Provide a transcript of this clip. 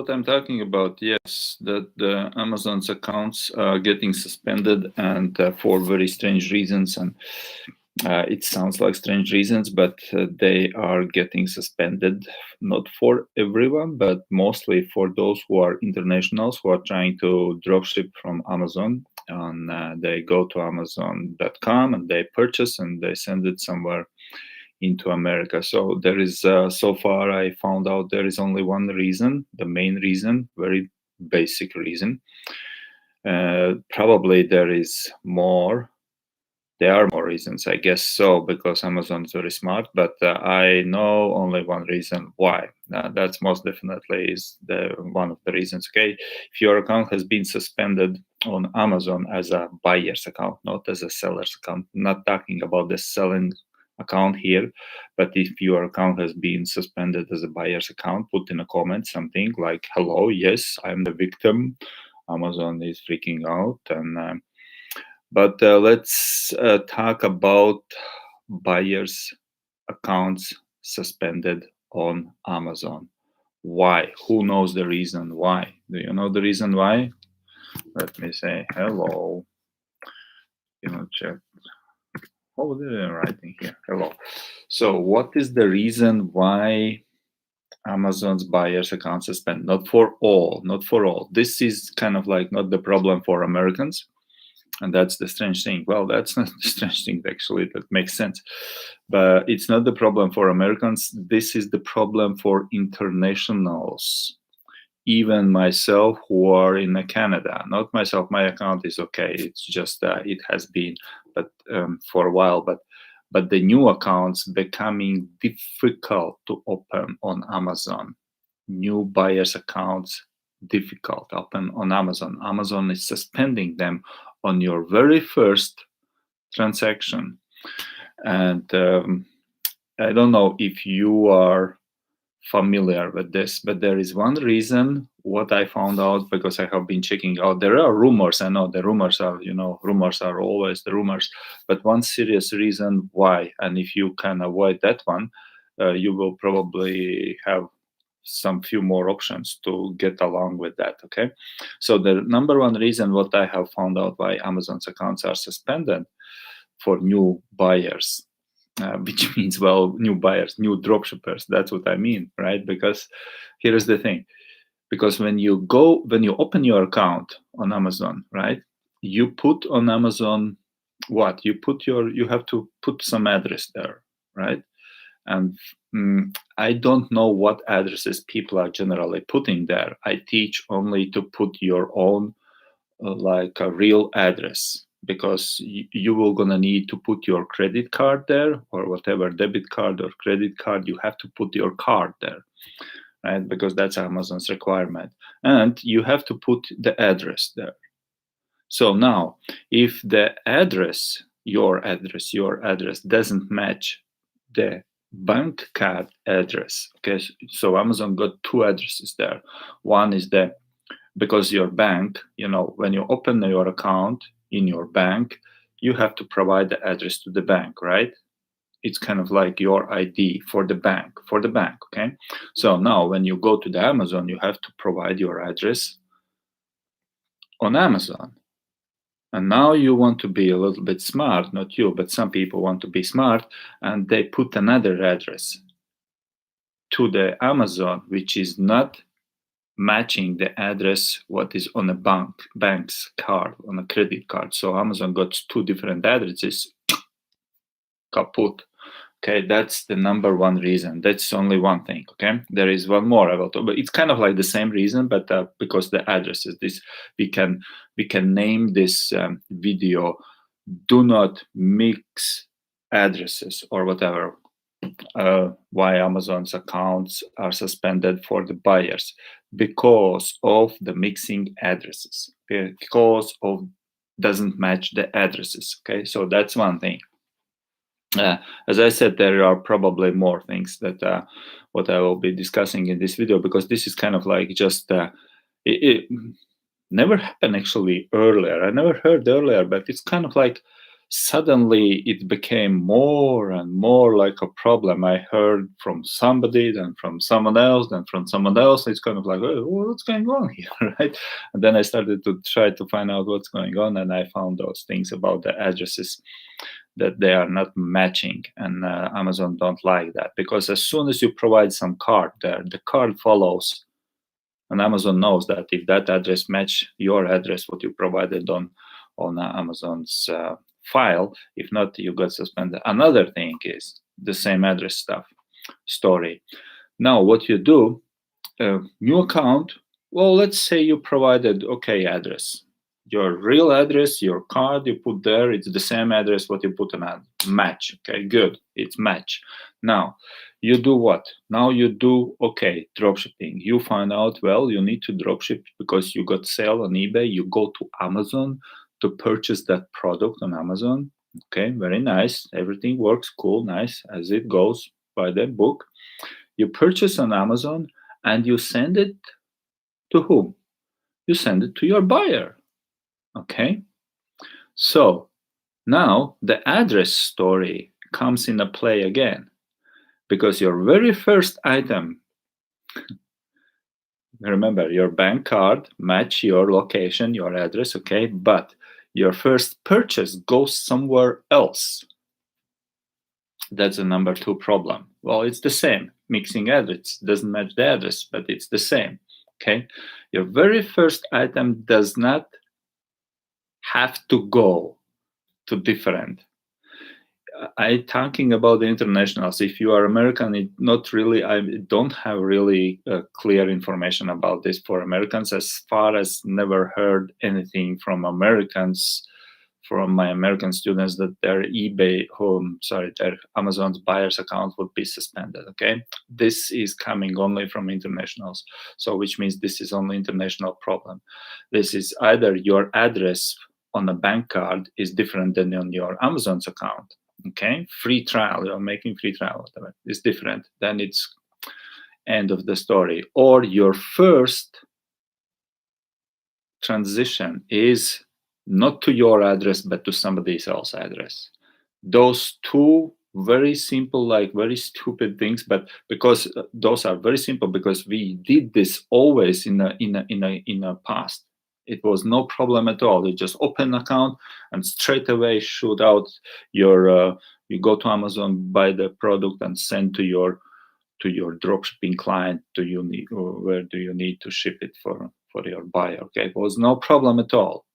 What I'm talking about, yes, that the Amazon's accounts are getting suspended, and for very strange reasons. And it sounds like strange reasons, but they are getting suspended, not for everyone, but mostly for those who are internationals who are trying to dropship from Amazon. And they go to Amazon.com and they purchase and they send it somewhere into America. So there is, so far, I found out there is only one reason, the main reason, very basic reason. Probably there is more. There are more reasons, I guess so, because Amazon is very smart. But I know only one reason why. That's most definitely is the one of the reasons. Okay, if your account has been suspended on Amazon as a buyer's account, not as a seller's account, not talking about the selling account here, but if your account has been suspended as a buyer's account, put in a comment something like, "Hello, yes, I'm the victim. Amazon is freaking out." And but let's talk about buyers' accounts suspended on Amazon. Why? Who knows the reason why? Do you know the reason why? Let me say hello. Check. Oh, they're writing here. Hello. So, what is the reason why Amazon's buyers account suspended? Not for all. Not for all. This is kind of like not the problem for Americans. And that's the strange thing. Well, that's not the strange thing, actually. That makes sense. But it's not the problem for Americans. This is the problem for internationals. Even myself, who are in Canada, not myself, my account is okay. It's just it has been, but for a while. But the new accounts becoming difficult to open on Amazon. New buyers accounts difficult open on Amazon. Amazon is suspending them on your very first transaction. And I don't know if you are familiar with this, but there is one reason what I found out, because I have been checking out. There are rumors. I know the rumors are, rumors are always the rumors, but one serious reason why, and if you can avoid that one, you will probably have some few more options to get along with that. Okay, so the number one reason what I have found out why Amazon's accounts are suspended for new buyers, which means, well, new buyers, new dropshippers, that's what I mean, right? Because here is the thing, because when you open your account on Amazon, right, you put on Amazon what you have to put some address there, right? And I don't know what addresses people are generally putting there. I teach only to put your own like a real address, because you will gonna need to put your credit card there, or whatever debit card or credit card. You have to put your card there, right? Because that's Amazon's requirement, and you have to put the address there. So now, if the address, your address doesn't match the bank card address, okay, so Amazon got two addresses there. One is because your bank, when you open your account in your bank, you have to provide the address to the bank, right? It's kind of like your ID for the bank, okay? So now when you go to the Amazon, you have to provide your address on Amazon. And now you want to be a little bit smart, not you, but some people want to be smart, and they put another address to the Amazon, which is not matching the address what is on a bank's card, on a credit card. So Amazon got two different addresses. Kaput. Okay, that's the number one reason. That's only one thing. Okay, there is one more about, but it's kind of like the same reason, but because the address is this, we can name this video "Do not mix addresses" or whatever. Why Amazon's accounts are suspended for the buyers, because of the mixing addresses, because of doesn't match the addresses. Okay, so that's one thing. As I said, there are probably more things that what I will be discussing in this video, because this is kind of like just it never happened actually earlier. I never heard earlier, but it's kind of like suddenly it became more and more like a problem. I heard from somebody, then from someone else, then from someone else. It's kind of like, oh, what's going on here, right? And then I started to try to find out what's going on, and I found those things about the addresses that they are not matching, and Amazon don't like that, because as soon as you provide some card there, the card follows, and Amazon knows that if that address match your address, what you provided on Amazon's file, if not, you got suspended. Another thing is the same address stuff story. Now, what you do, new account. Well, let's say you provided okay address, your real address, your card you put there, it's the same address what you put on a match. Okay, good, it's match. Now you do what? Now you do okay dropshipping. You find out, well, you need to dropship because you got sale on eBay. You go to Amazon to purchase that product on Amazon. Okay, very nice. Everything works cool, nice as it goes by the book. You purchase on Amazon and you send it to whom? You send it to your buyer. Okay, so now the address story comes into play again, because your very first item, remember, your bank card match your location, your address, okay, but your first purchase goes somewhere else. That's a number two problem. Well, it's the same. Mixing address doesn't match the address, but it's the same. Okay, your very first item does not have to go to different. I talking about the internationals. If you are American, it not really. I don't have really clear information about this for Americans. As far as never heard anything from Americans, from my American students, that their their Amazon's buyer's account would be suspended. Okay, this is coming only from internationals. So which means this is only international problem. This is either your address on a bank card is different than on your Amazon's account. Okay, free trial, you're making free trial, whatever, it's different, then it's end of the story. Or your first transition is not to your address but to somebody else's address. Those two very simple, like very stupid things, but because those are very simple, because we did this always in a past. It was no problem at all. You just open an account and straight away shoot out your. You go to Amazon, buy the product, and send to your dropshipping client. Where do you need to ship it for your buyer? Okay, it was no problem at all.